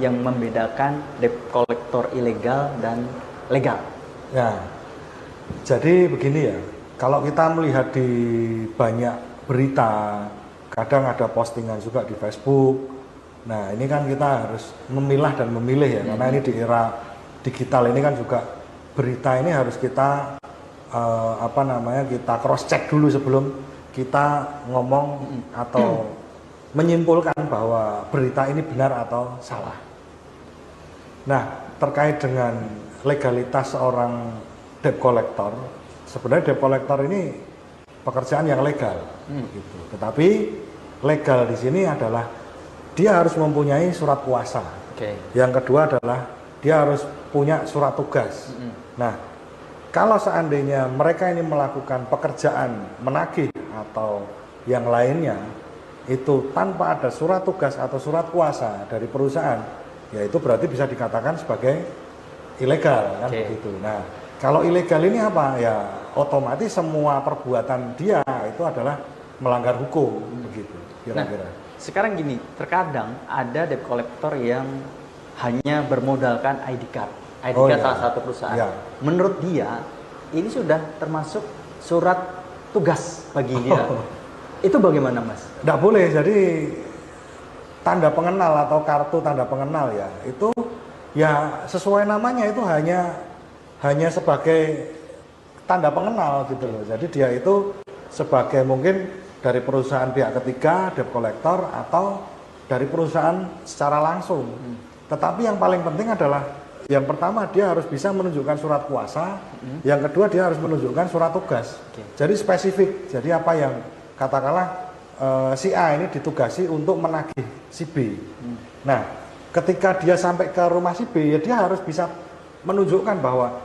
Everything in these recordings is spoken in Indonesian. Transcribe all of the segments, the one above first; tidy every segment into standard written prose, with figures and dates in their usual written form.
yang membedakan debt collector ilegal dan legal? Ya, jadi begini ya, kalau kita melihat di banyak berita, kadang ada postingan juga di Facebook. Nah, ini kan kita harus memilah dan memilih ya, karena ini di era digital ini kan juga berita ini harus kita kita cross check dulu sebelum kita ngomong atau menyimpulkan bahwa berita ini benar atau salah. Nah, terkait dengan legalitas seorang debt collector, sebenarnya debt collector ini pekerjaan yang legal, gitu. Tetapi legal di sini adalah dia harus mempunyai surat kuasa. Yang kedua adalah dia harus punya surat tugas. Nah, kalau seandainya mereka ini melakukan pekerjaan menagih atau yang lainnya itu tanpa ada surat tugas atau surat kuasa dari perusahaan, ya itu berarti bisa dikatakan sebagai ilegal, kan begitu. Nah, kalau ilegal ini apa? Ya otomatis semua perbuatan dia itu adalah melanggar hukum, begitu kira-kira. Nah, sekarang gini, terkadang ada debt collector yang hanya bermodalkan ID card salah satu perusahaan. Ya. Menurut dia, ini sudah termasuk surat tugas bagi dia. Itu bagaimana, Mas? Tidak boleh, jadi tanda pengenal atau kartu tanda pengenal ya, itu ya sesuai namanya itu hanya sebagai tanda pengenal gitu loh. Jadi dia itu sebagai mungkin dari perusahaan pihak ketiga, debt collector, atau dari perusahaan secara langsung. Tetapi yang paling penting adalah yang pertama dia harus bisa menunjukkan surat kuasa, yang kedua dia harus menunjukkan surat tugas. Jadi spesifik. Jadi apa yang katakanlah si A ini ditugasi untuk menagih si B. Nah, ketika dia sampai ke rumah si B, ya dia harus bisa menunjukkan bahwa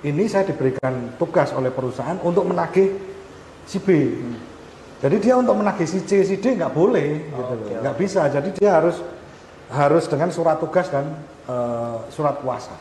ini saya diberikan tugas oleh perusahaan untuk menagih si B. Jadi dia untuk menagih si C, si D nggak boleh, gitu loh. Nggak bisa. Jadi dia harus dengan surat tugas dan surat kuasa.